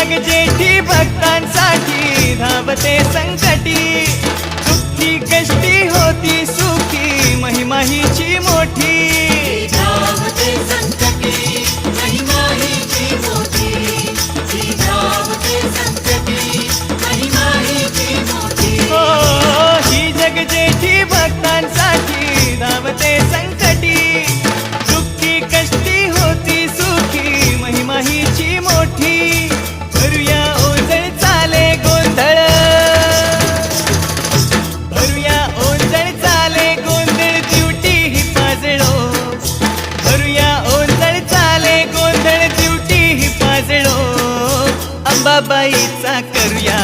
जगजेठी भक्तांसाठी धावते संकटी, दुःखी कष्टी होती सुखी महिमा हिची मोठी. धावते संकटी महिमा हिची मोठी, धावते संकटी महिमा हिची मोठी. हो ही जगजेठी भक्तांसाठी धावते संकटी, दुःखी कष्टी होती सुखी महिमा हिची मोठी. भरूया ओंजळ चाले गोंधळ, भरूया ओंजळ चाले गोंधळ दिवटी ही पाजळो, भरूया ओंजळ चाले गोंधळ दिवटी ही पाजळो. अंबाबाईचा करूया